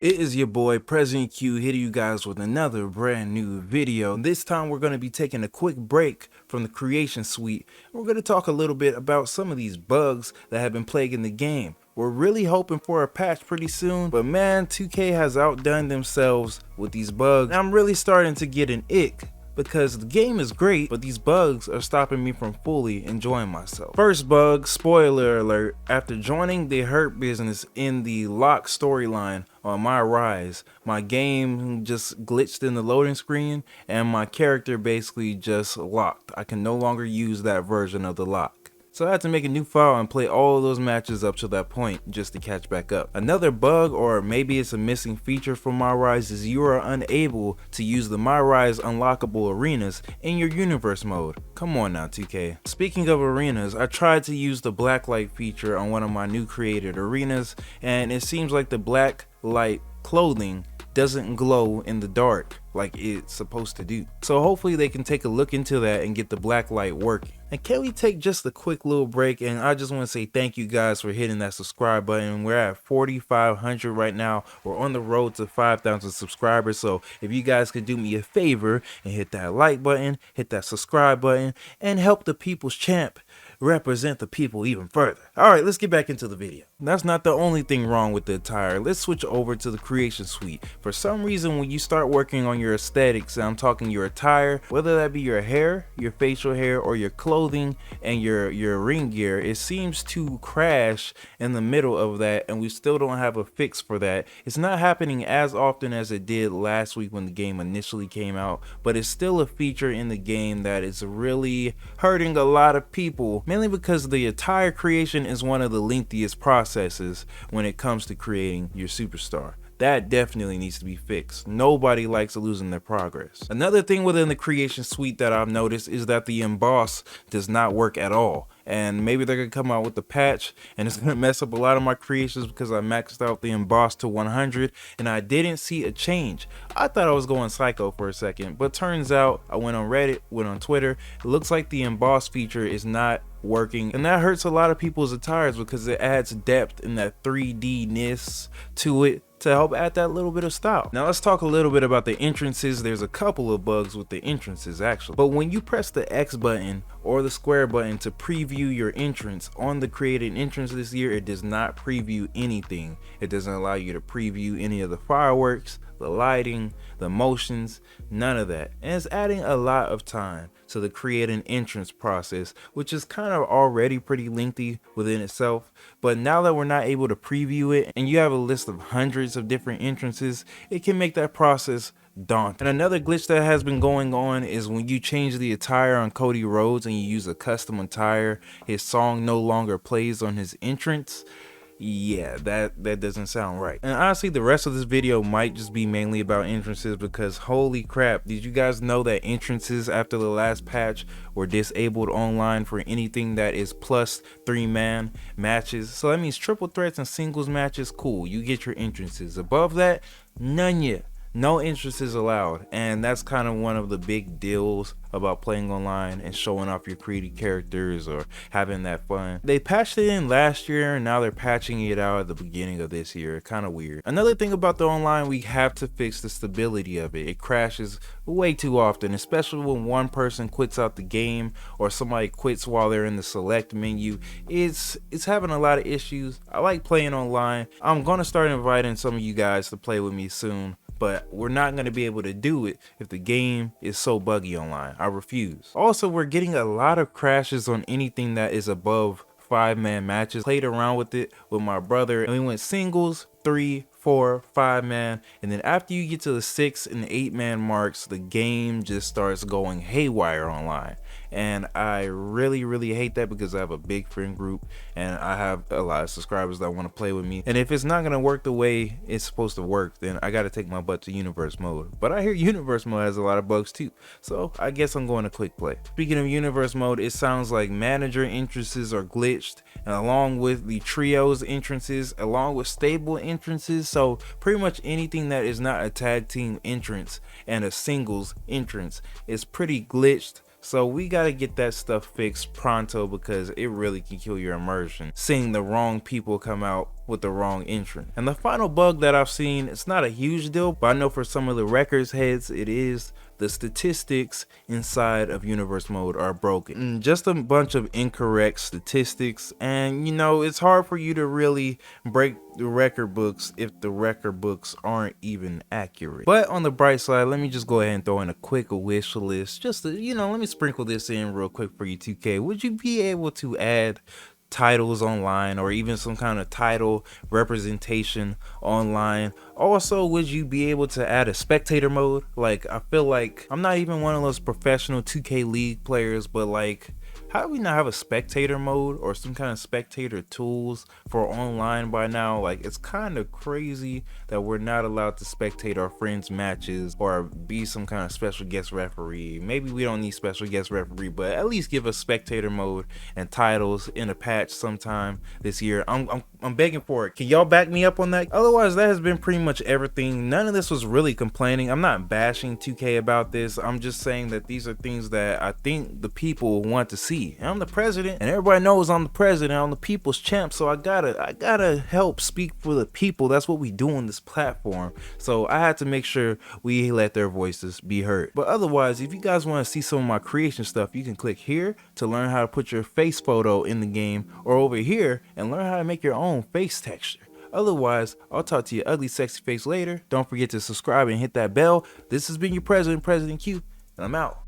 It is your boy President Q hitting you guys with another brand new video. This time we're going to be taking a quick break from the creation suite. We're going to talk a little bit about some of these bugs that have been plaguing the game. We're really hoping for a patch pretty soon, but man, 2K has outdone themselves with these bugs. And I'm really starting to get an ick, because the game is great, but these bugs are stopping me from fully enjoying myself. First bug, spoiler alert, after joining the Hurt Business in the lock storyline on my rise, my game just glitched in the loading screen and my character basically just locked. I can no longer use that version of the lock. So I had to make a new file and play all of those matches up to that point just to catch back up. Another bug, or maybe it's a missing feature from My Rise, is you are unable to use the My Rise unlockable arenas in your universe mode. Come on now, 2K. Speaking of arenas, I tried to use the black light feature on one of my new created arenas, and it seems like the black light clothing doesn't glow in the dark like it's supposed to do. So hopefully they can take a look into that and get the black light working. And can we take just a quick little break, and I just want to say thank you guys for hitting that subscribe button. We're at 4,500 right now. We're on the road to 5,000 subscribers. So if you guys could do me a favor and hit that like button, hit that subscribe button, and help the people's champ represent the people even further. Alright, let's get back into the video. That's not the only thing wrong with the attire. Let's switch over to the creation suite. For some reason, when you start working on your aesthetics, and I'm talking your attire, whether that be your hair, your facial hair, or your clothing and your ring gear, it seems to crash in the middle of that, and we still don't have a fix for that. It's not happening as often as it did last week when the game initially came out, but it's still a feature in the game that is really hurting a lot of people, mainly because the attire creation is one of the lengthiest processes when it comes to creating your superstar. That definitely needs to be fixed. Nobody likes losing their progress. Another thing within the creation suite that I've noticed is that the emboss does not work at all. And maybe they're gonna come out with the patch and it's gonna mess up a lot of my creations because I maxed out the emboss to 100 and I didn't see a change. I thought I was going psycho for a second, but turns out I went on Reddit, went on Twitter. It looks like the emboss feature is not working, and that hurts a lot of people's attires because it adds depth and that 3D-ness to it to help add that little bit of style. Now let's talk a little bit about the entrances. There's a couple of bugs with the entrances actually, but when you press the X button or the square button to preview your entrance on the created entrance this year, it does not preview anything. It doesn't allow you to preview any of the fireworks, the lighting, the motions, none of that. And it's adding a lot of time to the create an entrance process, which is kind of already pretty lengthy within itself. But now that we're not able to preview it and you have a list of hundreds of different entrances, it can make that process daunting. And another glitch that has been going on is when you change the attire on Cody Rhodes and you use a custom attire, his song no longer plays on his entrance. Yeah, that doesn't sound right. And honestly, the rest of this video might just be mainly about entrances, because holy crap, did you guys know that entrances after the last patch were disabled online for anything that is plus 3-man matches? So that means triple threats and singles matches, cool, you get your entrances. Above that, none yet. No entrances allowed, and that's kind of one of the big deals about playing online and showing off your created characters or having that fun. They patched it in last year and now they're patching it out at the beginning of this year. Kind of weird. Another thing about the online, we have to fix the stability of it. It crashes way too often, especially when one person quits out the game or somebody quits while they're in the select menu. It's having a lot of issues. I like playing online. I'm gonna start inviting some of you guys to play with me soon, but we're not going to be able to do it if the game is so buggy online. I refuse. Also, we're getting a lot of crashes on anything that is above 5-man matches. Played around with it with my brother and we went singles, 3, 4, 5-man, and then after you get to the 6 and 8-man marks, the game just starts going haywire online. And I really hate that because I have a big friend group and I have a lot of subscribers that want to play with me, and if it's not going to work the way it's supposed to work, then I got to take my butt to universe mode. But I hear universe mode has a lot of bugs too, so I guess I'm going to quick play. Speaking of universe mode, it sounds like manager entrances are glitched, and along with the trios entrances, along with stable entrances. So pretty much anything that is not a tag team entrance and a singles entrance is pretty glitched. So we gotta get that stuff fixed pronto because it really can kill your immersion. Seeing the wrong people come out with the wrong entrant. And the final bug that I've seen, it's not a huge deal, but I know for some of the records heads it is. The statistics inside of universe mode are broken. Just a bunch of incorrect statistics, and you know, it's hard for you to really break the record books if the record books aren't even accurate. But on the bright side, let me just go ahead and throw in a quick wish list, just to, you know, let me sprinkle this in real quick for you, 2K. Would you be able to add titles online, or even some kind of title representation online? Also, would you be able to add a spectator mode? Like, I feel like I'm not even one of those professional 2K League players, but like, how do we not have a spectator mode or some kind of spectator tools for online by now? Like, it's kind of crazy that we're not allowed to spectate our friends' matches or be some kind of special guest referee. Maybe we don't need special guest referee, but at least give us spectator mode and titles in a patch sometime this year. I'm begging for it. Can y'all back me up on that? Otherwise, that has been pretty much everything. None of this was really complaining. I'm not bashing 2K about this. I'm just saying that these are things that I think the people want to see. And I'm the president, and everybody knows I'm the president. I'm the people's champ, so I gotta help speak for the people. That's what we do on this platform. So I had to make sure we let their voices be heard. But otherwise, if you guys want to see some of my creation stuff, you can click here to learn how to put your face photo in the game, or over here and learn how to make your own face texture. Otherwise, I'll talk to your ugly sexy face later. Don't forget to subscribe and hit that bell. This has been your president, President Q, and I'm out.